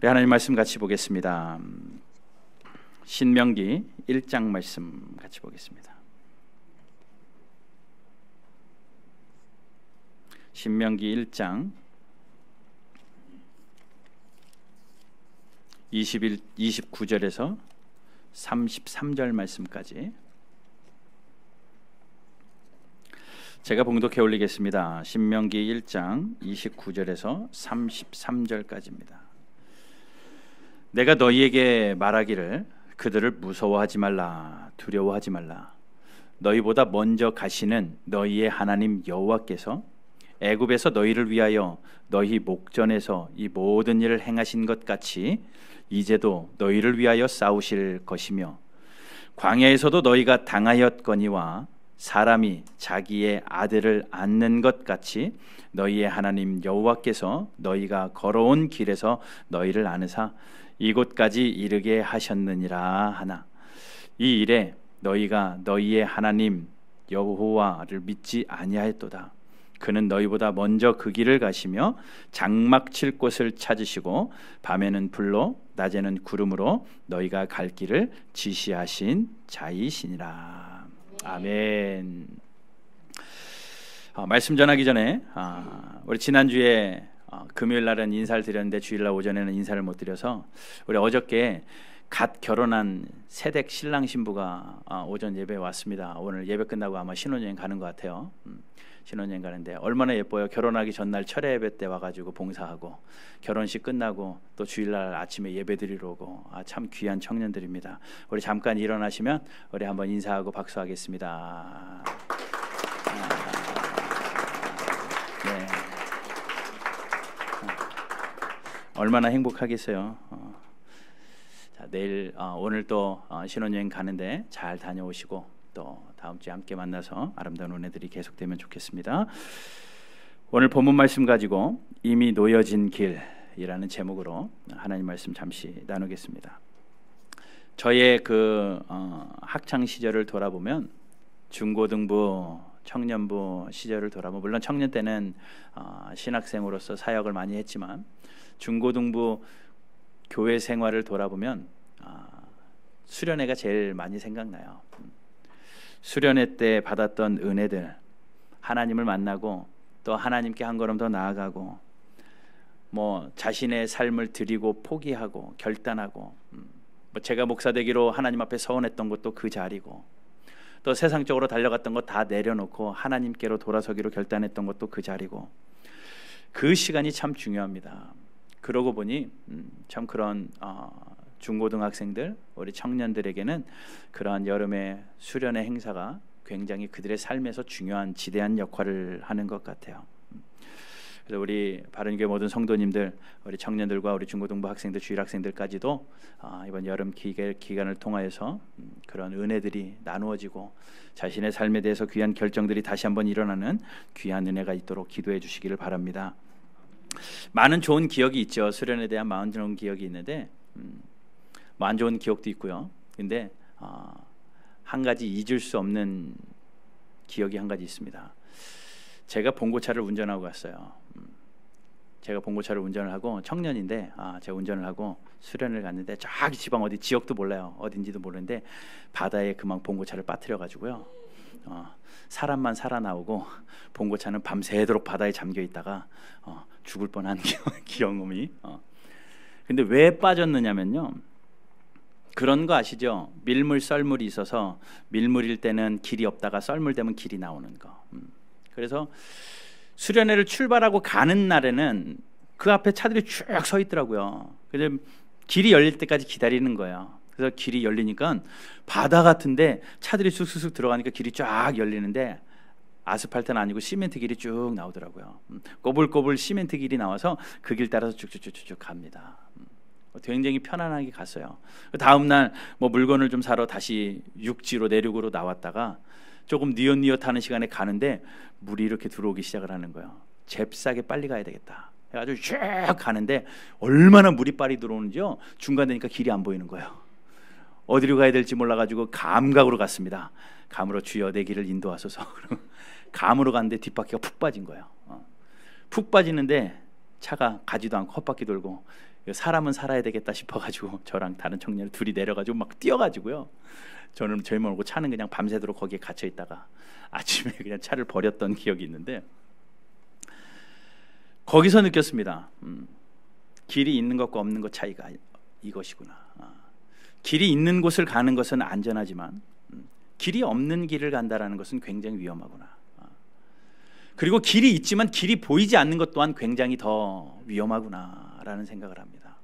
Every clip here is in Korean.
우리 하나님 말씀 같이 보겠습니다. 신명기 1장 말씀 같이 보겠습니다. 신명기 1장 29절에서 33절 말씀까지 제가 봉독해 올리겠습니다. 신명기 1장 29절에서 33절까지입니다. 내가 너희에게 말하기를 그들을 무서워하지 말라, 두려워하지 말라. 너희보다 먼저 가시는 너희의 하나님 여호와께서 애굽에서 너희를 위하여 너희 목전에서 이 모든 일을 행하신 것 같이 이제도 너희를 위하여 싸우실 것이며, 광야에서도 너희가 당하였거니와 사람이 자기의 아들을 안는 것 같이 너희의 하나님 여호와께서 너희가 걸어온 길에서 너희를 안으사 이곳까지 이르게 하셨느니라 하나, 이 일에 너희가 너희의 하나님 여호와를 믿지 아니하였도다. 그는 너희보다 먼저 그 길을 가시며 장막 칠 곳을 찾으시고 밤에는 불로 낮에는 구름으로 너희가 갈 길을 지시하신 자이시니라. 아멘. 말씀 전하기 전에 우리 지난주에 금요일 날은 인사를 드렸는데 주일날 오전에는 인사를 못 드려서 우리 어저께 갓 결혼한 새댁 신랑 신부가 오전 예배에 왔습니다. 오늘 예배 끝나고 아마 신혼여행 가는 것 같아요. 신혼여행 가는데 얼마나 예뻐요. 결혼하기 전날 철회 예배 때 와가지고 봉사하고 결혼식 끝나고 또 주일날 아침에 예배 드리러 오고 참 귀한 청년들입니다. 우리 잠깐 일어나시면 우리 한번 인사하고 박수하겠습니다. 네. 얼마나 행복하겠어요. 자, 내일 오늘 또 신혼여행 가는데 잘 다녀오시고 또 다음 주에 함께 만나서 아름다운 은혜들이 계속되면 좋겠습니다. 오늘 본문 말씀 가지고 이미 놓여진 길이라는 제목으로 하나님 말씀 잠시 나누겠습니다. 저의 그 학창 시절을 돌아보면 중고등부, 청년부 시절을 돌아보면 물론 청년 때는 신학생으로서 사역을 많이 했지만 중고등부 교회 생활을 돌아보면 수련회가 제일 많이 생각나요. 수련회 때 받았던 은혜들, 하나님을 만나고 또 하나님께 한 걸음 더 나아가고 뭐 자신의 삶을 드리고 포기하고 결단하고 뭐 제가 목사 되기로 하나님 앞에 서원했던 것도 그 자리고 또 세상적으로 달려갔던 것 다 내려놓고 하나님께로 돌아서기로 결단했던 것도 그 자리고 그 시간이 참 중요합니다. 그러고 보니 참 그런 중고등학생들, 우리 청년들에게는 그러한 여름의 수련회 행사가 굉장히 그들의 삶에서 중요한 지대한 역할을 하는 것 같아요. 그래서 우리 바른교회 모든 성도님들, 우리 청년들과 우리 중고등부 학생들, 주일 학생들까지도 이번 여름 기간을 통하여서 그런 은혜들이 나누어지고 자신의 삶에 대해서 귀한 결정들이 다시 한번 일어나는 귀한 은혜가 있도록 기도해 주시기를 바랍니다. 많은 좋은 기억이 있죠. 수련에 대한 많은 좋은 기억이 있는데 뭐 안 좋은 기억도 있고요. 근데 한 가지 잊을 수 없는 기억이 한 가지 있습니다. 제가 봉고차를 운전하고 갔어요. 제가 봉고차를 운전을 하고 청년인데 제가 운전을 하고 수련을 갔는데 저기 지방 어디 지역도 몰라요. 어딘지도 모르는데 바다에 그만 봉고차를 빠뜨려 가지고요. 사람만 살아나오고 봉고차는 밤새도록 바다에 잠겨 있다가 죽을 뻔한 경험이. 근데 왜 빠졌느냐면요. 그런 거 아시죠? 밀물 썰물이 있어서 밀물일 때는 길이 없다가 썰물 되면 길이 나오는 거. 그래서 수련회를 출발하고 가는 날에는 그 앞에 차들이 쭉 서 있더라고요. 그래서 길이 열릴 때까지 기다리는 거예요. 그래서 길이 열리니까 바다 같은데 차들이 쑥쑥 들어가니까 길이 쫙 열리는데 아스팔트는 아니고 시멘트 길이 쭉 나오더라고요. 꼬불꼬불 시멘트 길이 나와서 그 길 따라서 쭉쭉쭉쭉 갑니다. 굉장히 편안하게 갔어요. 다음 날 뭐 물건을 좀 사러 다시 육지로 내륙으로 나왔다가 조금 니엇니엇하는 시간에 가는데 물이 이렇게 들어오기 시작을 하는 거예요. 잽싸게 빨리 가야 되겠다. 아주 쭉 가는데 얼마나 물이 빨리 들어오는지요. 중간 되니까 길이 안 보이는 거예요. 어디로 가야 될지 몰라가지고 감각으로 갔습니다. 감으로 주여 내 길을 인도하소서. 감으로 갔는데 뒷바퀴가 푹 빠진 거예요. 푹 빠지는데 차가 가지도 않고 헛바퀴 돌고 사람은 살아야 되겠다 싶어가지고 저랑 다른 청년 둘이 내려가지고 막 뛰어가지고요. 저는 저희 모르고 차는 그냥 밤새도록 거기에 갇혀 있다가 아침에 그냥 차를 버렸던 기억이 있는데, 거기서 느꼈습니다. 길이 있는 것과 없는 것 차이가 이것이구나. 길이 있는 곳을 가는 것은 안전하지만 길이 없는 길을 간다라는 것은 굉장히 위험하구나. 그리고 길이 있지만 길이 보이지 않는 것 또한 굉장히 더 위험하구나라는 생각을 합니다.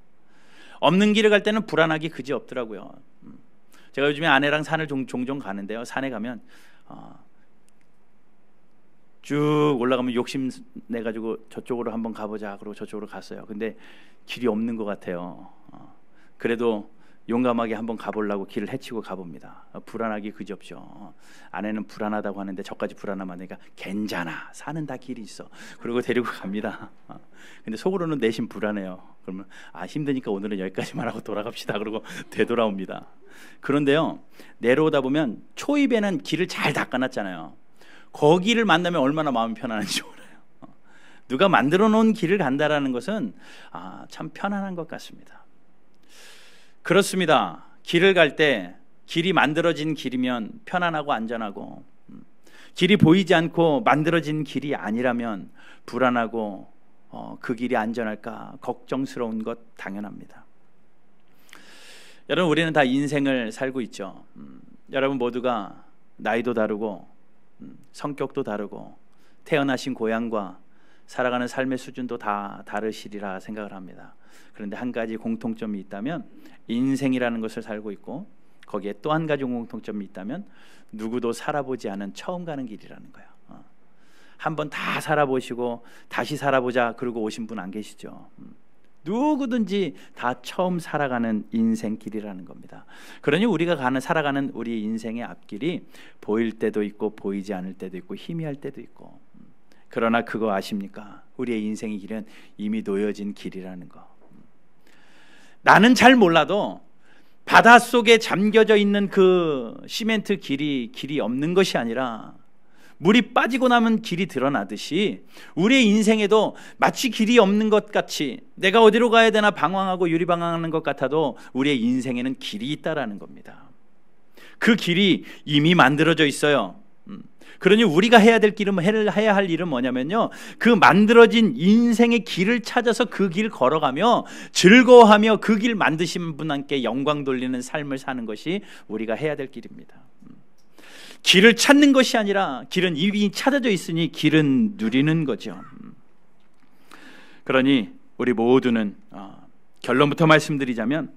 없는 길을 갈 때는 불안하기 그지없더라고요. 제가 요즘에 아내랑 산을 종종 가는데요. 산에 가면 쭉 올라가면 욕심 내가지고 저쪽으로 한번 가보자 그러고 저쪽으로 갔어요. 근데 길이 없는 것 같아요. 그래도 용감하게 한번 가보려고 길을 헤치고 가봅니다. 불안하기 그지없죠. 아내는 불안하다고 하는데 저까지 불안하면 하니까 괜찮아, 산은 다 길이 있어. 그리고 데리고 갑니다. 근데 속으로는 내심 불안해요. 그러면 힘드니까 오늘은 여기까지만 하고 돌아갑시다. 그러고 되돌아옵니다. 그런데요, 내려오다 보면 초입에는 길을 잘 닦아놨잖아요. 거기를 만나면 얼마나 마음이 편안한지 몰라요. 누가 만들어 놓은 길을 간다라는 것은 참 편안한 것 같습니다. 그렇습니다. 길을 갈 때 길이 만들어진 길이면 편안하고 안전하고, 길이 보이지 않고 만들어진 길이 아니라면 불안하고 그 길이 안전할까 걱정스러운 것 당연합니다. 여러분, 우리는 다 인생을 살고 있죠. 여러분 모두가 나이도 다르고 성격도 다르고 태어나신 고향과 살아가는 삶의 수준도 다 다르시리라 생각을 합니다. 그런데 한 가지 공통점이 있다면 인생이라는 것을 살고 있고, 거기에 또 한 가지 공통점이 있다면 누구도 살아보지 않은 처음 가는 길이라는 거예요. 한번 다 살아보시고 다시 살아보자 그러고 오신 분 안 계시죠? 누구든지 다 처음 살아가는 인생길이라는 겁니다. 그러니 우리가 살아가는 우리 인생의 앞길이 보일 때도 있고 보이지 않을 때도 있고 희미할 때도 있고, 그러나 그거 아십니까? 우리의 인생의 길은 이미 놓여진 길이라는 거. 나는 잘 몰라도 바닷속에 잠겨져 있는 그 시멘트 길이 없는 것이 아니라 물이 빠지고 나면 길이 드러나듯이 우리의 인생에도 마치 길이 없는 것 같이, 내가 어디로 가야 되나 방황하고 유리방황하는 것 같아도 우리의 인생에는 길이 있다라는 겁니다. 그 길이 이미 만들어져 있어요. 그러니 우리가 해야 할 일은 뭐냐면요, 그 만들어진 인생의 길을 찾아서 그 길 걸어가며 즐거워하며 그 길 만드신 분께 영광 돌리는 삶을 사는 것이 우리가 해야 될 길입니다. 길을 찾는 것이 아니라 길은 이미 찾아져 있으니 길은 누리는 거죠. 그러니 우리 모두는 결론부터 말씀드리자면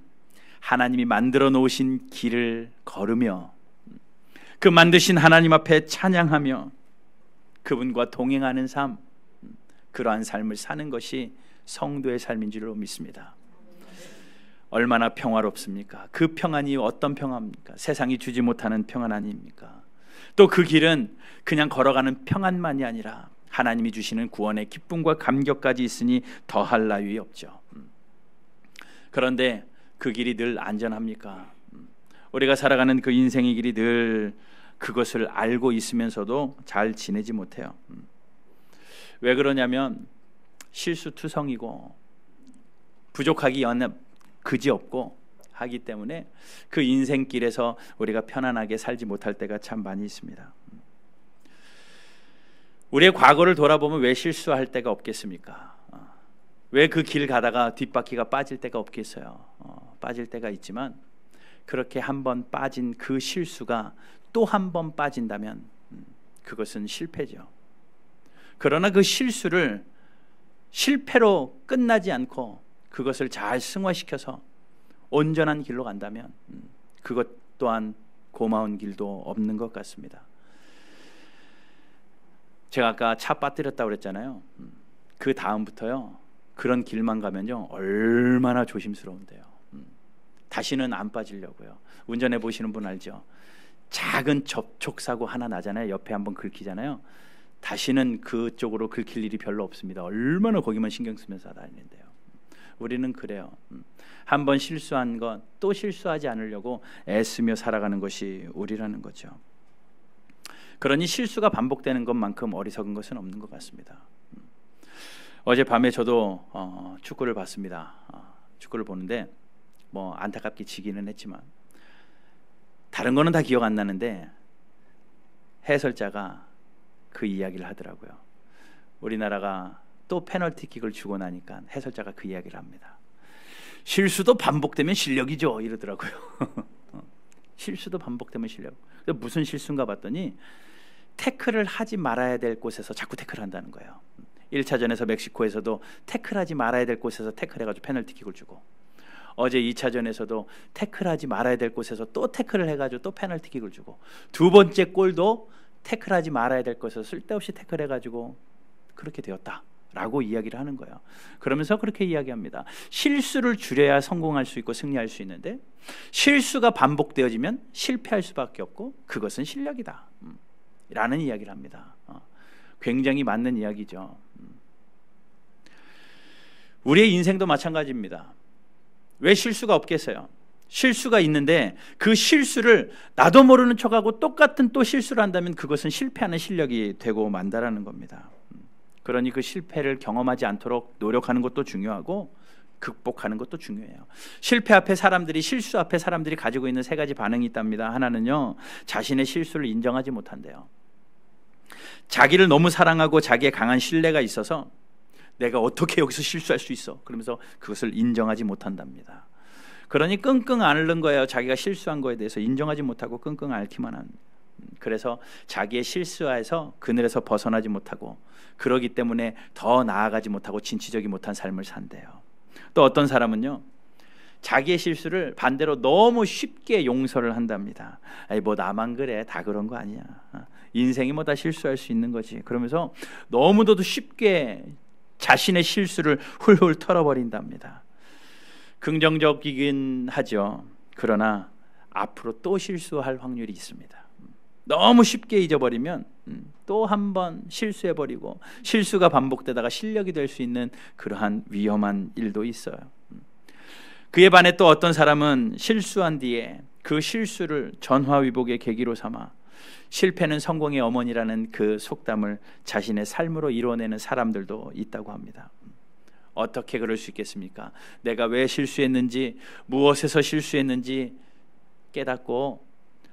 하나님이 만들어 놓으신 길을 걸으며 그 만드신 하나님 앞에 찬양하며 그분과 동행하는 삶, 그러한 삶을 사는 것이 성도의 삶인 줄로 믿습니다. 얼마나 평화롭습니까? 그 평안이 어떤 평화입니까? 세상이 주지 못하는 평안 아닙니까? 또 그 길은 그냥 걸어가는 평안만이 아니라 하나님이 주시는 구원의 기쁨과 감격까지 있으니 더할 나위 없죠. 그런데 그 길이 늘 안전합니까? 우리가 살아가는 그 인생의 길이 늘 그것을 알고 있으면서도 잘 지내지 못해요. 왜 그러냐면 실수투성이고 부족하기 그지없고 하기 때문에 그 인생길에서 우리가 편안하게 살지 못할 때가 참 많이 있습니다. 우리의 과거를 돌아보면 왜 실수할 때가 없겠습니까? 왜 그 길 가다가 뒷바퀴가 빠질 때가 없겠어요? 빠질 때가 있지만 그렇게 한번 빠진 그 실수가 또 한 번 빠진다면 그것은 실패죠. 그러나 그 실수를 실패로 끝나지 않고 그것을 잘 승화시켜서 온전한 길로 간다면 그것 또한 고마운 길도 없는 것 같습니다. 제가 아까 차 빠뜨렸다고 그랬잖아요. 그 다음부터요, 그런 길만 가면요 얼마나 조심스러운데요. 다시는 안 빠지려고요. 운전해 보시는 분 알죠? 작은 접촉사고 하나 나잖아요. 옆에 한번 긁히잖아요. 다시는 그쪽으로 긁힐 일이 별로 없습니다. 얼마나 거기만 신경 쓰면서 다니는데요. 우리는 그래요. 한번 실수한 것 또 실수하지 않으려고 애쓰며 살아가는 것이 우리라는 거죠. 그러니 실수가 반복되는 것만큼 어리석은 것은 없는 것 같습니다. 어젯밤에 저도 축구를 봤습니다. 축구를 보는데 뭐 안타깝게 지기는 했지만 다른 거는 다 기억 안 나는데 해설자가 그 이야기를 하더라고요. 우리나라가 또 페널티킥을 주고 나니까 해설자가 그 이야기를 합니다. 실수도 반복되면 실력이죠 이러더라고요. 실수도 반복되면 실력. 무슨 실수인가 봤더니 태클을 하지 말아야 될 곳에서 자꾸 태클을 한다는 거예요. 1차전에서 멕시코에서도 태클하지 말아야 될 곳에서 태클해가지고 페널티킥을 주고, 어제 2차전에서도 태클하지 말아야 될 곳에서 또 태클을 해가지고 또 페널티킥을 주고, 두 번째 골도 태클하지 말아야 될 곳에서 쓸데없이 태클해가지고 그렇게 되었다라고 이야기를 하는 거예요. 그러면서 그렇게 이야기합니다. 실수를 줄여야 성공할 수 있고 승리할 수 있는데 실수가 반복되어지면 실패할 수밖에 없고 그것은 실력이다 라는 이야기를 합니다. 굉장히 맞는 이야기죠. 우리의 인생도 마찬가지입니다. 왜 실수가 없겠어요? 실수가 있는데 그 실수를 나도 모르는 척하고 똑같은 또 실수를 한다면 그것은 실패하는 실력이 되고 만다라는 겁니다. 그러니 그 실패를 경험하지 않도록 노력하는 것도 중요하고 극복하는 것도 중요해요. 실패 앞에 사람들이, 실수 앞에 사람들이 가지고 있는 세 가지 반응이 있답니다. 하나는요, 자신의 실수를 인정하지 못한대요. 자기를 너무 사랑하고 자기의 강한 신뢰가 있어서 내가 어떻게 여기서 실수할 수 있어? 그러면서 그것을 인정하지 못한답니다. 그러니 끙끙 앓는 거예요. 자기가 실수한 거에 대해서 인정하지 못하고 끙끙 앓기만 한. 그래서 자기의 실수에서 그늘에서 벗어나지 못하고, 그러기 때문에 더 나아가지 못하고 진취적이 못한 삶을 산대요. 또 어떤 사람은요, 자기의 실수를 반대로 너무 쉽게 용서를 한답니다. 아니 뭐 나만 그래, 다 그런 거 아니야. 인생이 뭐 다 실수할 수 있는 거지. 그러면서 너무도 쉽게 자신의 실수를 훌훌 털어버린답니다. 긍정적이긴 하죠. 그러나 앞으로 또 실수할 확률이 있습니다. 너무 쉽게 잊어버리면 또 한 번 실수해버리고 실수가 반복되다가 실력이 될 수 있는 그러한 위험한 일도 있어요. 그에 반해 또 어떤 사람은 실수한 뒤에 그 실수를 전화위복의 계기로 삼아 실패는 성공의 어머니라는 그 속담을 자신의 삶으로 이루어내는 사람들도 있다고 합니다. 어떻게 그럴 수 있겠습니까? 내가 왜 실수했는지, 무엇에서 실수했는지 깨닫고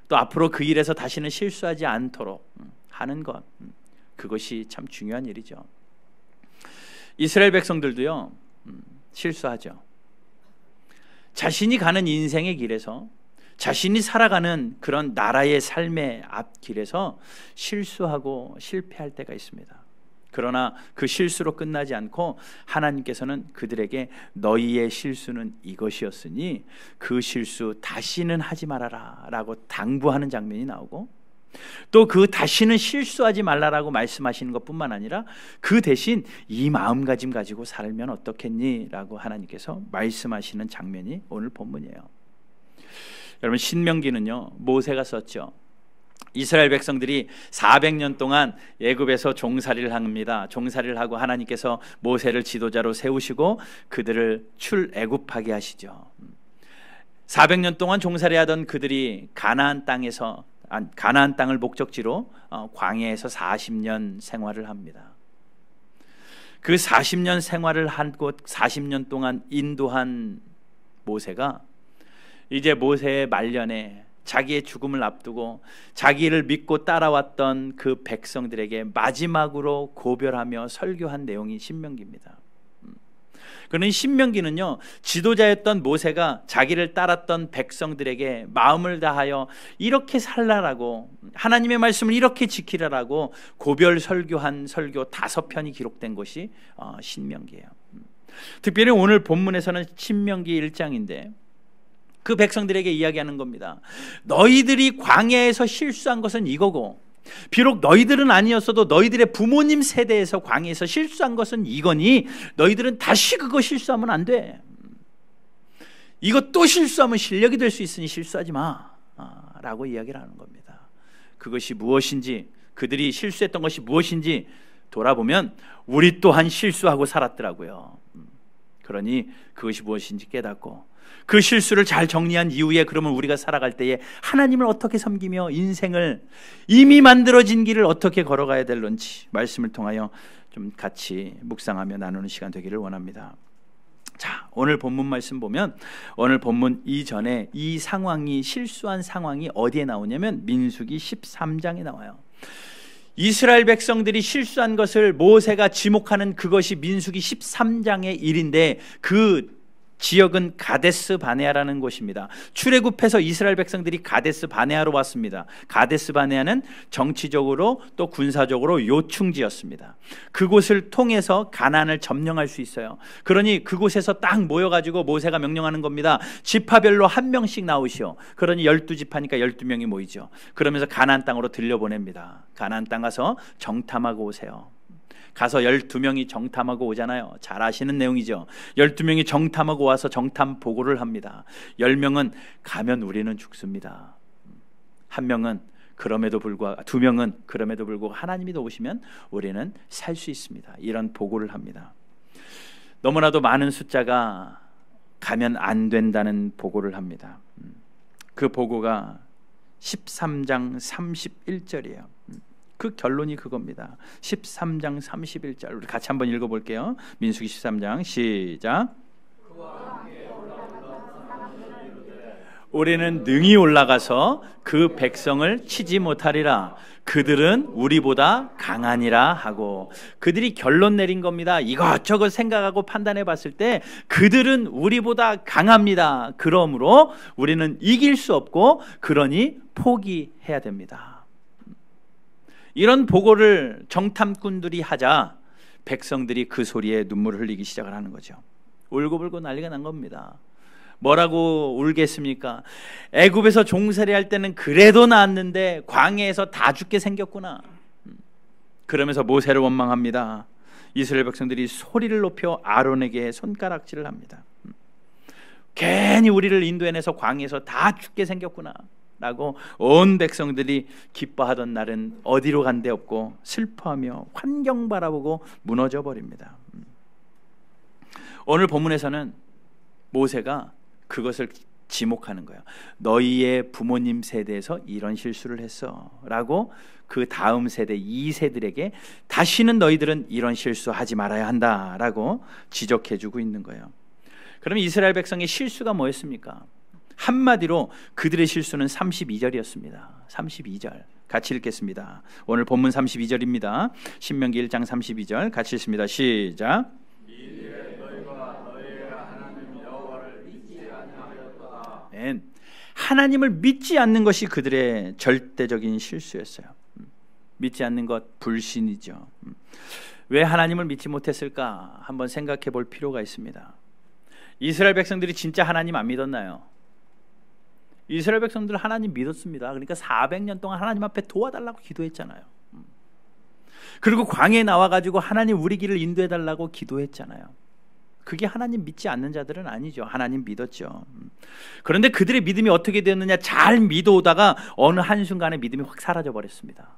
또 앞으로 그 일에서 다시는 실수하지 않도록 하는 것, 그것이 참 중요한 일이죠. 이스라엘 백성들도요, 실수하죠. 자신이 가는 인생의 길에서, 자신이 살아가는 그런 나라의 삶의 앞길에서 실수하고 실패할 때가 있습니다. 그러나 그 실수로 끝나지 않고 하나님께서는 그들에게 너희의 실수는 이것이었으니 그 실수 다시는 하지 말아라 라고 당부하는 장면이 나오고, 또 그 다시는 실수하지 말라라고 말씀하시는 것뿐만 아니라 그 대신 이 마음가짐 가지고 살면 어떻겠니? 라고 하나님께서 말씀하시는 장면이 오늘 본문이에요. 여러분, 신명기는요, 모세가 썼죠. 이스라엘 백성들이 400년 동안 애굽에서 종살이를 합니다. 종살이를 하고 하나님께서 모세를 지도자로 세우시고 그들을 출애굽하게 하시죠. 400년 동안 종살이하던 그들이 가나안 땅을 목적지로 광야에서 40년 생활을 합니다. 그 40년 생활을 하고 40년 동안 인도한 모세가 이제 모세의 말년에 자기의 죽음을 앞두고 자기를 믿고 따라왔던 그 백성들에게 마지막으로 고별하며 설교한 내용이 신명기입니다. 그러니 신명기는요, 지도자였던 모세가 자기를 따랐던 백성들에게 마음을 다하여 이렇게 살라라고, 하나님의 말씀을 이렇게 지키라라고 고별 설교한 설교 5편이 기록된 것이 신명기예요. 특별히 오늘 본문에서는 신명기 1장인데 그 백성들에게 이야기하는 겁니다. 너희들이 광야에서 실수한 것은 이거고, 비록 너희들은 아니었어도 너희들의 부모님 세대에서 광야에서 실수한 것은 이거니 너희들은 다시 그거 실수하면 안 돼. 이거 또 실수하면 실력이 될 수 있으니 실수하지 마 라고 이야기를 하는 겁니다. 그것이 무엇인지, 그들이 실수했던 것이 무엇인지 돌아보면 우리 또한 실수하고 살았더라고요. 그러니 그것이 무엇인지 깨닫고 그 실수를 잘 정리한 이후에 그러면 우리가 살아갈 때에 하나님을 어떻게 섬기며 인생을, 이미 만들어진 길을 어떻게 걸어가야 될런지 말씀을 통하여 좀 같이 묵상하며 나누는 시간 되기를 원합니다. 자, 오늘 본문 말씀 보면 오늘 본문 이전에 이 상황이 실수한 상황이 어디에 나오냐면 민수기 13장에 나와요. 이스라엘 백성들이 실수한 것을 모세가 지목하는 그것이 민수기 13장의 일인데 그 지역은 가데스 바네아라는 곳입니다. 출애굽해서 이스라엘 백성들이 가데스 바네아로 왔습니다. 가데스 바네아는 정치적으로 또 군사적으로 요충지였습니다. 그곳을 통해서 가나안을 점령할 수 있어요. 그러니 그곳에서 딱 모여가지고 모세가 명령하는 겁니다. 지파별로 한 명씩 나오시오. 그러니 12지파니까 12명이 모이죠. 그러면서 가나안 땅으로 들려보냅니다. 가나안 땅 가서 정탐하고 오세요. 가서 12명이 정탐하고 오잖아요. 잘 아시는 내용이죠. 12명이 정탐하고 와서 정탐 보고를 합니다. 10명은 가면 우리는 죽습니다. 1명은 그럼에도 불구하고 2명은 그럼에도 불구하고 하나님이 도우시면 우리는 살 수 있습니다. 이런 보고를 합니다. 너무나도 많은 숫자가 가면 안 된다는 보고를 합니다. 그 보고가 13장 31절이에요. 그 결론이 그겁니다. 13장 31절 우리 같이 한번 읽어볼게요. 민수기 13장 시작. 우리는 능히 올라가서 그 백성을 치지 못하리라. 그들은 우리보다 강하니라 하고, 그들이 결론 내린 겁니다. 이것저것 생각하고 판단해 봤을 때 그들은 우리보다 강합니다. 그러므로 우리는 이길 수 없고 그러니 포기해야 됩니다. 이런 보고를 정탐꾼들이 하자 백성들이 그 소리에 눈물을 흘리기 시작을 하는 거죠. 울고불고 난리가 난 겁니다. 뭐라고 울겠습니까? 애굽에서 종살이 할 때는 그래도 나았는데 광야에서 다 죽게 생겼구나. 그러면서 모세를 원망합니다. 이스라엘 백성들이 소리를 높여 아론에게 손가락질을 합니다. 괜히 우리를 인도해내서 광야에서 다 죽게 생겼구나 라고 온 백성들이 기뻐하던 날은 어디로 간 데 없고 슬퍼하며 환경 바라보고 무너져 버립니다. 오늘 본문에서는 모세가 그것을 지목하는 거예요. 너희의 부모님 세대에서 이런 실수를 했어 라고 그 다음 세대 2세들에게 다시는 너희들은 이런 실수하지 말아야 한다 라고 지적해주고 있는 거예요. 그럼 이스라엘 백성의 실수가 뭐였습니까? 한마디로 그들의 실수는 32절이었습니다. 32절 같이 읽겠습니다. 오늘 본문 32절입니다. 신명기 1장 32절 같이 읽습니다. 시작. 하나님을 믿지 않는 것이 그들의 절대적인 실수였어요. 믿지 않는 것 불신이죠. 왜 하나님을 믿지 못했을까 한번 생각해 볼 필요가 있습니다. 이스라엘 백성들이 진짜 하나님 안 믿었나요? 이스라엘 백성들 하나님 믿었습니다. 그러니까 400년 동안 하나님 앞에 도와달라고 기도했잖아요. 그리고 광야에 나와가지고 하나님 우리 길을 인도해달라고 기도했잖아요. 그게 하나님 믿지 않는 자들은 아니죠. 하나님 믿었죠. 그런데 그들의 믿음이 어떻게 되었느냐, 잘 믿어오다가 어느 한순간에 믿음이 확 사라져버렸습니다.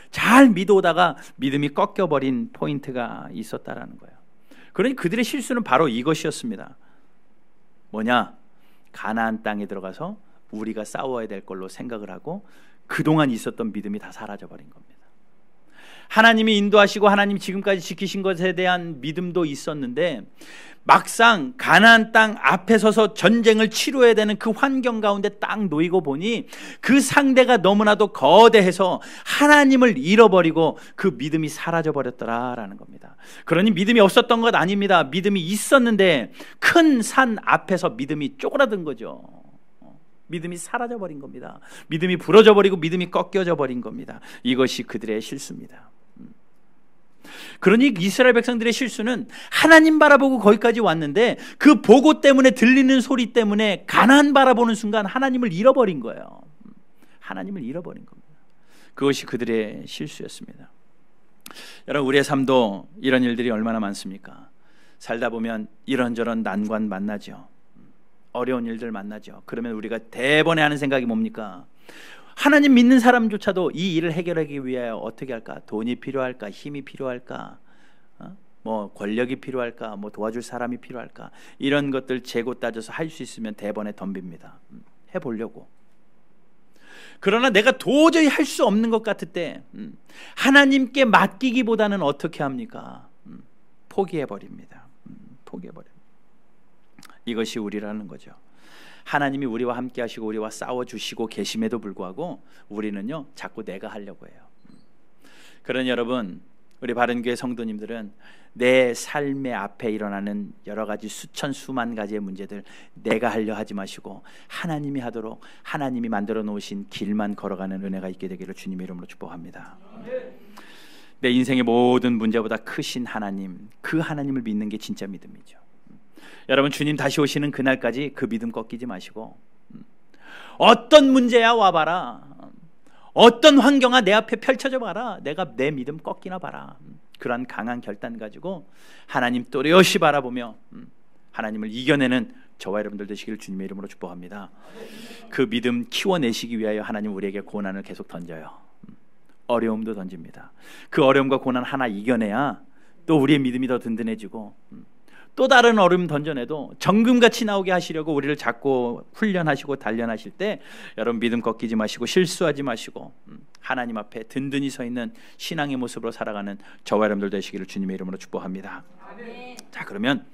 잘 믿어오다가 믿음이 꺾여버린 포인트가 있었다라는 거예요. 그러니 그들의 실수는 바로 이것이었습니다. 뭐냐? 가나안 땅에 들어가서 우리가 싸워야 될 걸로 생각을 하고 그동안 있었던 믿음이 다 사라져버린 겁니다. 하나님이 인도하시고 하나님이 지금까지 지키신 것에 대한 믿음도 있었는데 막상 가나안 땅 앞에 서서 전쟁을 치러야 되는 그 환경 가운데 딱 놓이고 보니 그 상대가 너무나도 거대해서 하나님을 잃어버리고 그 믿음이 사라져버렸더라라는 겁니다. 그러니 믿음이 없었던 것 아닙니다. 믿음이 있었는데 큰 산 앞에서 믿음이 쪼그라든 거죠. 믿음이 사라져버린 겁니다. 믿음이 부러져 버리고 믿음이 꺾여져 버린 겁니다. 이것이 그들의 실수입니다. 그러니 이스라엘 백성들의 실수는 하나님 바라보고 거기까지 왔는데 그 보고 때문에 들리는 소리 때문에 가나안 바라보는 순간 하나님을 잃어버린 거예요. 하나님을 잃어버린 겁니다. 그것이 그들의 실수였습니다. 여러분, 우리의 삶도 이런 일들이 얼마나 많습니까? 살다 보면 이런저런 난관 만나죠. 어려운 일들 만나죠. 그러면 우리가 대번에 하는 생각이 뭡니까? 하나님 믿는 사람조차도 이 일을 해결하기 위하여 어떻게 할까? 돈이 필요할까? 힘이 필요할까? 뭐 권력이 필요할까? 뭐 도와줄 사람이 필요할까? 이런 것들 재고 따져서 할 수 있으면 대번에 덤빕니다. 해보려고. 그러나 내가 도저히 할 수 없는 것 같을 때 하나님께 맡기기보다는 어떻게 합니까? 포기해버립니다. 포기해버립니다. 이것이 우리라는 거죠. 하나님이 우리와 함께 하시고 우리와 싸워주시고 계심에도 불구하고 우리는요 자꾸 내가 하려고 해요. 그러니 여러분, 우리 바른교회 성도님들은 내 삶의 앞에 일어나는 여러 가지 수천 수만 가지의 문제들 내가 하려 하지 마시고 하나님이 하도록 하나님이 만들어 놓으신 길만 걸어가는 은혜가 있게 되기를 주님의 이름으로 축복합니다. 내 인생의 모든 문제보다 크신 하나님, 그 하나님을 믿는 게 진짜 믿음이죠. 여러분, 주님 다시 오시는 그날까지 그 믿음 꺾이지 마시고 어떤 문제야 와봐라, 어떤 환경아 내 앞에 펼쳐져 봐라, 내가 내 믿음 꺾이나 봐라. 그런 강한 결단 가지고 하나님 또렷이 바라보며 하나님을 이겨내는 저와 여러분들 되시기를 주님의 이름으로 축복합니다. 그 믿음 키워내시기 위하여 하나님 우리에게 고난을 계속 던져요. 어려움도 던집니다. 그 어려움과 고난 하나 이겨내야 또 우리의 믿음이 더 든든해지고 또 다른 어려움 던져내도 정금같이 나오게 하시려고 우리를 자꾸 훈련하시고 단련하실 때 여러분 믿음 꺾이지 마시고 실수하지 마시고 하나님 앞에 든든히 서 있는 신앙의 모습으로 살아가는 저와 여러분들 되시기를 주님의 이름으로 축복합니다. 아멘. 자, 그러면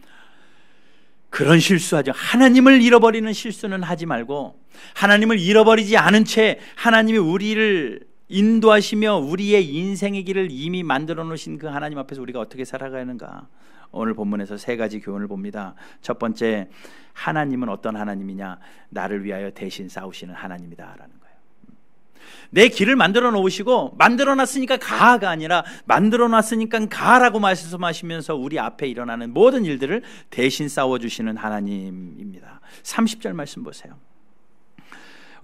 그런 실수하죠. 하나님을 잃어버리는 실수는 하지 말고 하나님을 잃어버리지 않은 채 하나님이 우리를 인도하시며 우리의 인생의 길을 이미 만들어 놓으신 그 하나님 앞에서 우리가 어떻게 살아가는가, 오늘 본문에서 세 가지 교훈을 봅니다. 첫 번째, 하나님은 어떤 하나님이냐? 나를 위하여 대신 싸우시는 하나님이다라는 거예요. 내 길을 만들어 놓으시고 만들어 놨으니까 가가 아니라 만들어 놨으니까 가라고 말씀하시면서 우리 앞에 일어나는 모든 일들을 대신 싸워주시는 하나님입니다. 30절 말씀 보세요.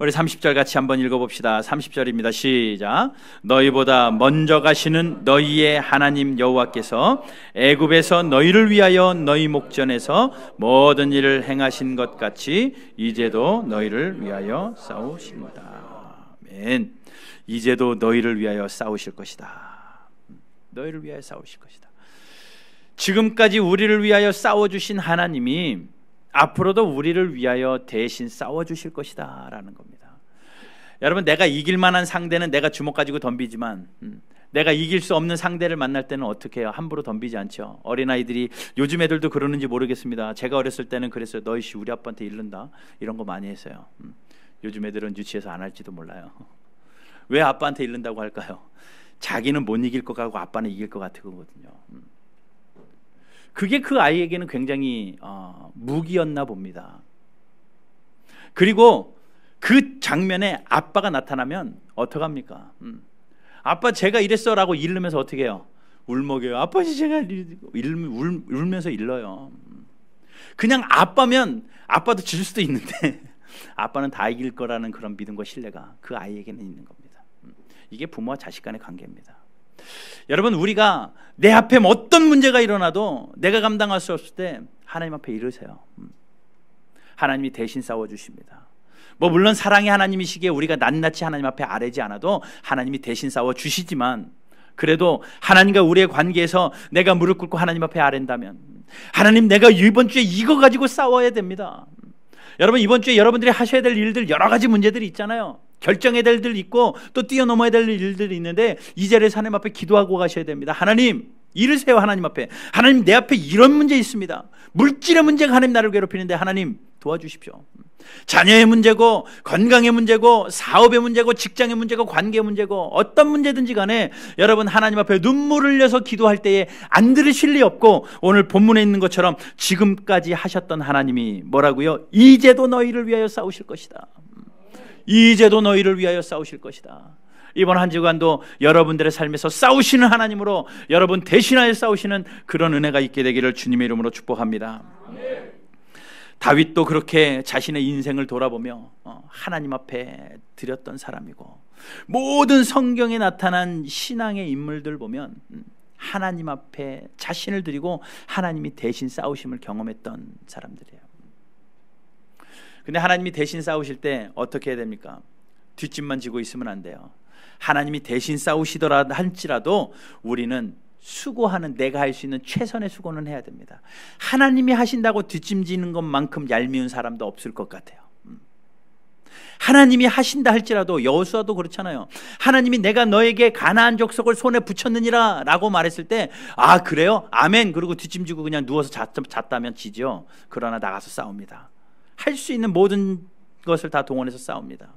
우리 30절 같이 한번 읽어봅시다. 30절입니다. 시작. 너희보다 먼저 가시는 너희의 하나님 여호와께서 애굽에서 너희를 위하여 너희 목전에서 모든 일을 행하신 것 같이 이제도 너희를 위하여 싸우십니다. 아멘. 이제도 너희를 위하여 싸우실 것이다. 너희를 위하여 싸우실 것이다. 지금까지 우리를 위하여 싸워주신 하나님이 앞으로도 우리를 위하여 대신 싸워주실 것이다 라는 겁니다. 여러분, 내가 이길 만한 상대는 내가 주먹 가지고 덤비지만 내가 이길 수 없는 상대를 만날 때는 어떻게 해요? 함부로 덤비지 않죠. 어린아이들이, 요즘 애들도 그러는지 모르겠습니다. 제가 어렸을 때는 그랬어요. 너희씨 우리 아빠한테 잃는다, 이런 거 많이 했어요. 요즘 애들은 유치해서 안 할지도 몰라요. 왜 아빠한테 잃는다고 할까요? 자기는 못 이길 것 같고 아빠는 이길 것 같거든요. 그게 그 아이에게는 굉장히 무기였나 봅니다. 그리고 그 장면에 아빠가 나타나면 어떡합니까? 아빠 제가 이랬어 라고 이르면서 어떻게 해요? 울먹여요. 아빠지 제가 울면서 일러요. 그냥 아빠면 아빠도 질 수도 있는데 아빠는 다 이길 거라는 그런 믿음과 신뢰가 그 아이에게는 있는 겁니다. 이게 부모와 자식 간의 관계입니다. 여러분, 우리가 내 앞에 어떤 문제가 일어나도 내가 감당할 수 없을 때 하나님 앞에 이르세요. 하나님이 대신 싸워주십니다. 물론 사랑의 하나님이시기에 우리가 낱낱이 하나님 앞에 아뢰지 않아도 하나님이 대신 싸워주시지만, 그래도 하나님과 우리의 관계에서 내가 무릎 꿇고 하나님 앞에 아뢰다면, 하나님 내가 이번 주에 이거 가지고 싸워야 됩니다. 여러분, 이번 주에 여러분들이 하셔야 될 일들 여러 가지 문제들이 있잖아요. 결정해야 될 일들 있고 또 뛰어넘어야 될 일들이 있는데 이 자리에서 하나님 앞에 기도하고 가셔야 됩니다. 하나님, 이르세요. 하나님 앞에, 하나님 내 앞에 이런 문제 있습니다. 물질의 문제가 하나님 나를 괴롭히는데 하나님 도와주십시오. 자녀의 문제고 건강의 문제고 사업의 문제고 직장의 문제고 관계의 문제고 어떤 문제든지 간에 여러분 하나님 앞에 눈물을 흘려서 기도할 때에 안 들으실 리 없고, 오늘 본문에 있는 것처럼 지금까지 하셨던 하나님이 뭐라고요? 이제도 너희를 위하여 싸우실 것이다. 이제도 너희를 위하여 싸우실 것이다. 이번 한 주간도 여러분들의 삶에서 싸우시는 하나님으로 여러분 대신하여 싸우시는 그런 은혜가 있게 되기를 주님의 이름으로 축복합니다. 다윗도 그렇게 자신의 인생을 돌아보며 하나님 앞에 드렸던 사람이고, 모든 성경에 나타난 신앙의 인물들 보면 하나님 앞에 자신을 드리고 하나님이 대신 싸우심을 경험했던 사람들이에요. 근데 하나님이 대신 싸우실 때 어떻게 해야 됩니까? 뒷짐만 지고 있으면 안 돼요. 하나님이 대신 싸우시더라 할지라도 우리는 수고하는, 내가 할 수 있는 최선의 수고는 해야 됩니다. 하나님이 하신다고 뒷짐지는 것만큼 얄미운 사람도 없을 것 같아요. 하나님이 하신다 할지라도, 여호수아도 그렇잖아요. 하나님이 내가 너에게 가나안 족속을 손에 붙였느니라 라고 말했을 때, 아 그래요? 아멘. 그리고 뒷짐지고 그냥 누워서 잤다면 지죠. 그러나 나가서 싸웁니다. 할 수 있는 모든 것을 다 동원해서 싸웁니다.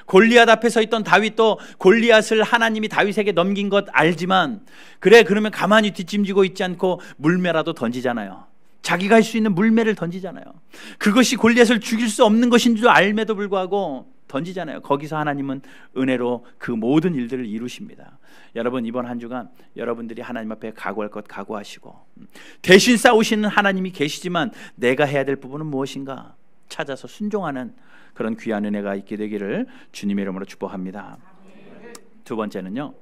골리앗 앞에 서 있던 다윗도 골리앗을 하나님이 다윗에게 넘긴 것 알지만, 그래 그러면 가만히 뒷짐지고 있지 않고 물매라도 던지잖아요. 자기가 할 수 있는 물매를 던지잖아요. 그것이 골리앗을 죽일 수 없는 것인 줄 알매도 불구하고 던지잖아요. 거기서 하나님은 은혜로 그 모든 일들을 이루십니다. 여러분, 이번 한 주간 여러분들이 하나님 앞에 각오할 것 각오하시고, 대신 싸우시는 하나님이 계시지만 내가 해야 될 부분은 무엇인가 찾아서 순종하는 그런 귀한 은혜가 있게 되기를 주님의 이름으로 축복합니다. 두 번째는요,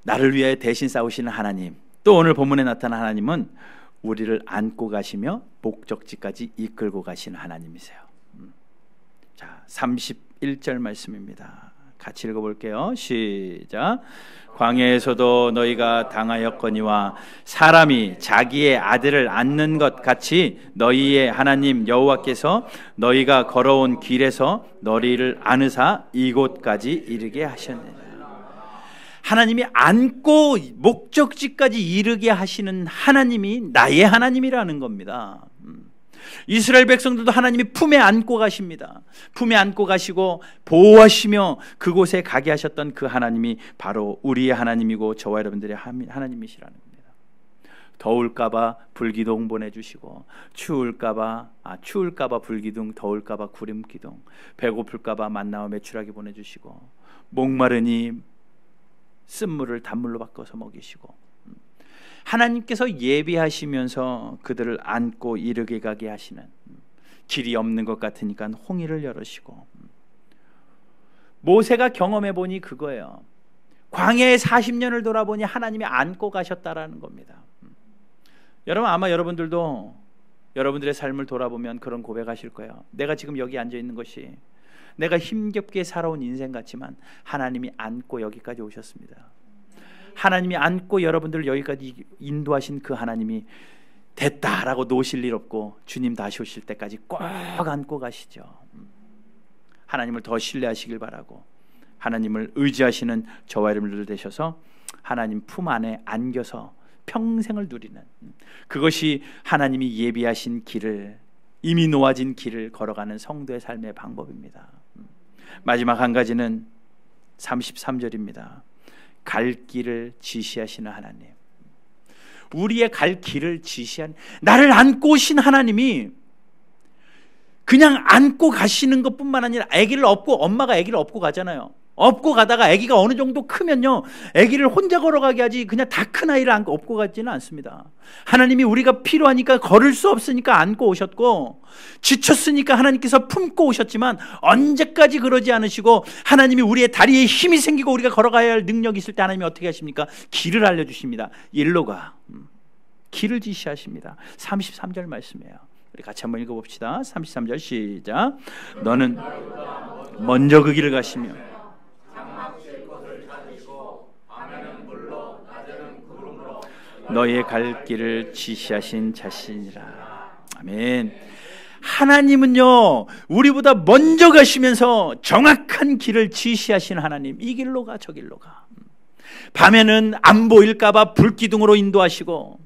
나를 위해 대신 싸우시는 하나님, 또 오늘 본문에 나타난 하나님은 우리를 안고 가시며 목적지까지 이끌고 가시는 하나님이세요. 자, 31절 말씀입니다. 같이 읽어볼게요. 시작. 광야에서도 너희가 당하였거니와 사람이 자기의 아들을 안는 것 같이 너희의 하나님 여호와께서 너희가 걸어온 길에서 너희를 안으사 이곳까지 이르게 하셨느니라. 하나님이 안고 목적지까지 이르게 하시는 하나님이 나의 하나님이라는 겁니다. 이스라엘 백성들도 하나님이 품에 안고 가십니다. 품에 안고 가시고 보호하시며 그곳에 가게 하셨던 그 하나님이 바로 우리의 하나님이고 저와 여러분들의 하나님이시라는 겁니다. 더울까봐 불기둥 보내주시고, 추울까봐 불기둥, 더울까봐 구름기둥, 배고플까봐 만나와 메추라기 보내주시고, 목마르니 쓴물을 단물로 바꿔서 먹이시고, 하나님께서 예비하시면서 그들을 안고 이르게 가게 하시는, 길이 없는 것 같으니까 홍해를 열으시고, 모세가 경험해 보니 그거예요. 광야에 40년을 돌아보니 하나님이 안고 가셨다라는 겁니다. 여러분, 아마 여러분들도 여러분들의 삶을 돌아보면 그런 고백하실 거예요. 내가 지금 여기 앉아 있는 것이 내가 힘겹게 살아온 인생 같지만 하나님이 안고 여기까지 오셨습니다. 하나님이 안고 여러분들을 여기까지 인도하신 그 하나님이 됐다라고 놓으실 일 없고 주님 다시 오실 때까지 꼭 안고 가시죠. 하나님을 더 신뢰하시길 바라고, 하나님을 의지하시는 저와 여러분들 되셔서 하나님 품 안에 안겨서 평생을 누리는, 그것이 하나님이 예비하신 길을, 이미 놓아진 길을 걸어가는 성도의 삶의 방법입니다. 마지막 한 가지는 33절입니다. 갈 길을 지시하시는 하나님. 우리의 갈 길을 지시한, 나를 안고 오신 하나님이 그냥 안고 가시는 것뿐만 아니라 아기를 업고, 엄마가 아기를 업고 가잖아요. 업고 가다가 아기가 어느 정도 크면요, 아기를 혼자 걸어가게 하지 그냥 다 큰 아이를 안고 업고 가지는 않습니다. 하나님이 우리가 필요하니까, 걸을 수 없으니까 안고 오셨고, 지쳤으니까 하나님께서 품고 오셨지만 언제까지 그러지 않으시고, 하나님이 우리의 다리에 힘이 생기고 우리가 걸어가야 할 능력이 있을 때 하나님이 어떻게 하십니까? 길을 알려주십니다. 일로 가. 길을 지시하십니다. 33절 말씀이에요. 우리 같이 한번 읽어봅시다. 33절 시작. 너는 먼저 그 길을 가시며 너희의 갈 길을 지시하신 자신이라. 아멘. 하나님은요, 우리보다 먼저 가시면서 정확한 길을 지시하신 하나님. 이 길로 가, 저 길로 가. 밤에는 안 보일까봐 불기둥으로 인도하시고,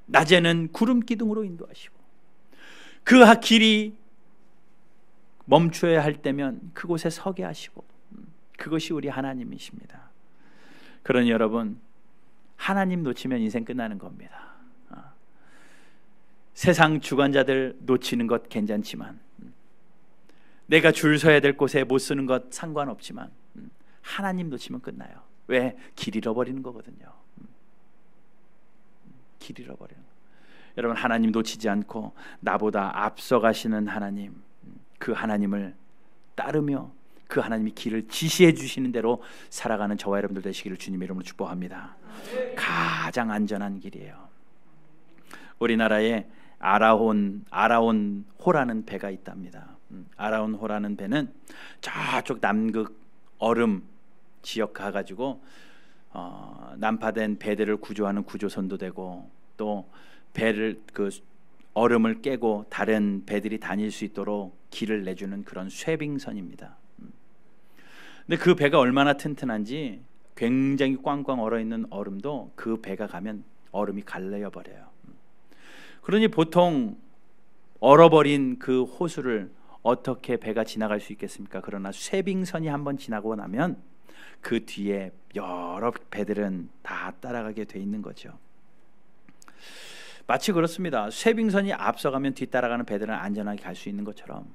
낮에는 구름기둥으로 인도하시고, 그 길이 멈춰야 할 때면 그곳에 서게 하시고, 그것이 우리 하나님이십니다. 그러니 여러분, 하나님 놓치면 인생 끝나는 겁니다. 세상 주관자들 놓치는 것 괜찮지만, 내가 줄 서야 될 곳에 못 서는 것 상관없지만, 하나님 놓치면 끝나요. 왜? 길 잃어버리는 거거든요. 길 잃어버리는 거. 여러분, 하나님 놓치지 않고 나보다 앞서가시는 하나님, 그 하나님을 따르며 그 하나님이 길을 지시해 주시는 대로 살아가는 저와 여러분들 되시기를 주님의 이름으로 축복합니다. 가장 안전한 길이에요. 우리나라에 아라온 호라는 배가 있답니다. 아라온 호라는 배는 저쪽 남극 얼음 지역 가가지고 난파된 배들을 구조하는 구조선도 되고, 또 배를 그 얼음을 깨고 다른 배들이 다닐 수 있도록 길을 내주는 그런 쇄빙선입니다. 근데 그 배가 얼마나 튼튼한지 굉장히 꽝꽝 얼어있는 얼음도 그 배가 가면 얼음이 갈라져 버려요. 그러니 보통 얼어버린 그 호수를 어떻게 배가 지나갈 수 있겠습니까? 그러나 쇄빙선이 한번 지나고 나면 그 뒤에 여러 배들은 다 따라가게 돼 있는 거죠. 마치 그렇습니다. 쇄빙선이 앞서가면 뒤따라가는 배들은 안전하게 갈 수 있는 것처럼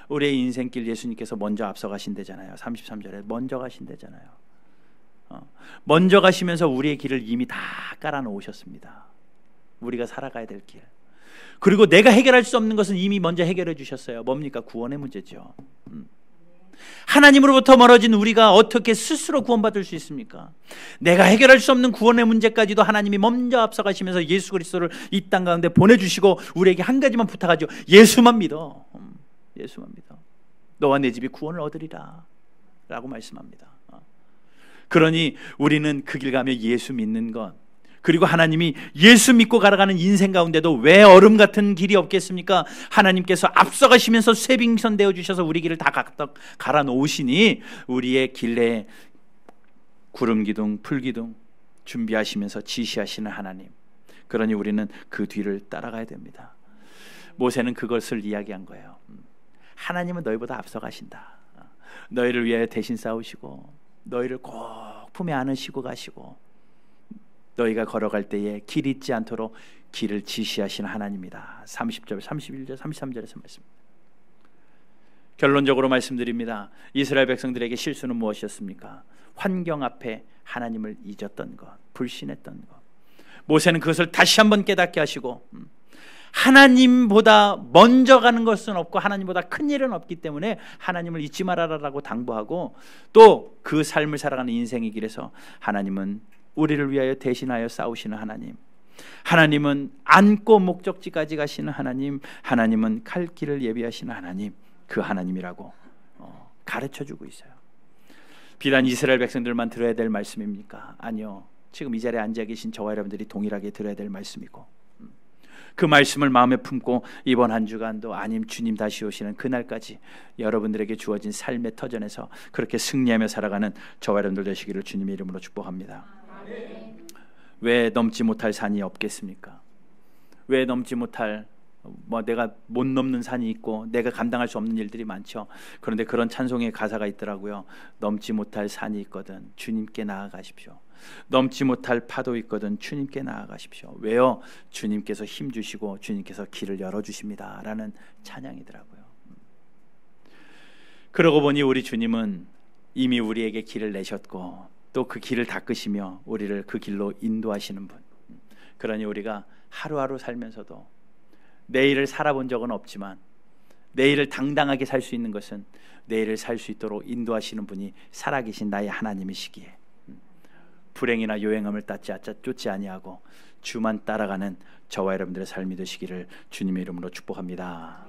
우리의 인생길 예수님께서 먼저 앞서가신대잖아요. 33절에 먼저 가신대잖아요. 먼저 가시면서 우리의 길을 이미 다 깔아놓으셨습니다. 우리가 살아가야 될 길. 그리고 내가 해결할 수 없는 것은 이미 먼저 해결해 주셨어요. 뭡니까? 구원의 문제죠. 하나님으로부터 멀어진 우리가 어떻게 스스로 구원받을 수 있습니까? 내가 해결할 수 없는 구원의 문제까지도 하나님이 먼저 앞서가시면서 예수 그리스도를 이 땅 가운데 보내주시고 우리에게 한 가지만 부탁하죠. 예수만 믿어. 예수만 믿어. 너와 내 집이 구원을 얻으리라 라고 말씀합니다. 그러니 우리는 그 길 가며 예수 믿는 것, 그리고 하나님이 예수 믿고 갈아가는 인생 가운데도 왜 얼음 같은 길이 없겠습니까? 하나님께서 앞서가시면서 쇄빙선 되어주셔서 우리 길을 다 갈아 놓으시니 우리의 길에 구름기둥, 풀기둥 준비하시면서 지시하시는 하나님. 그러니 우리는 그 뒤를 따라가야 됩니다. 모세는 그것을 이야기한 거예요. 하나님은 너희보다 앞서가신다. 너희를 위하여 대신 싸우시고 너희를 꼭 품에 안으시고 가시고 너희가 걸어갈 때에 길 잊지 않도록 길을 지시하시는 하나님이다. 30절, 31절, 33절에서 말씀. 결론적으로 말씀드립니다. 이스라엘 백성들에게 실수는 무엇이었습니까? 환경 앞에 하나님을 잊었던 것, 불신했던 것. 모세는 그것을 다시 한번 깨닫게 하시고 하나님보다 먼저 가는 것은 없고 하나님보다 큰 일은 없기 때문에 하나님을 잊지 말아라라고 당부하고 또 그 삶을 살아가는 인생의 길에서 하나님은 우리를 위하여 대신하여 싸우시는 하나님, 하나님은 안고 목적지까지 가시는 하나님, 하나님은 갈 길을 예비하시는 하나님, 그 하나님이라고 가르쳐주고 있어요. 비단 이스라엘 백성들만 들어야 될 말씀입니까? 아니요. 지금 이 자리에 앉아 계신 저와 여러분들이 동일하게 들어야 될 말씀이고 그 말씀을 마음에 품고 이번 한 주간도 아님 주님 다시 오시는 그날까지 여러분들에게 주어진 삶의 터전에서 그렇게 승리하며 살아가는 저와 여러분들 되시기를 주님의 이름으로 축복합니다. 왜 넘지 못할 산이 없겠습니까? 왜 넘지 못할 내가 못 넘는 산이 있고 내가 감당할 수 없는 일들이 많죠. 그런데 그런 찬송의 가사가 있더라고요. 넘지 못할 산이 있거든 주님께 나아가십시오. 넘지 못할 파도 있거든 주님께 나아가십시오. 왜요? 주님께서 힘 주시고 주님께서 길을 열어주십니다 라는 찬양이더라고요. 그러고 보니 우리 주님은 이미 우리에게 길을 내셨고 또 그 길을 닦으시며 우리를 그 길로 인도하시는 분. 그러니 우리가 하루하루 살면서도 내일을 살아본 적은 없지만 내일을 당당하게 살 수 있는 것은 내일을 살 수 있도록 인도하시는 분이 살아계신 나의 하나님이시기에 불행이나 요행함을 쫓지 아니하고 주만 따라가는 저와 여러분들의 삶이 되시기를 주님의 이름으로 축복합니다.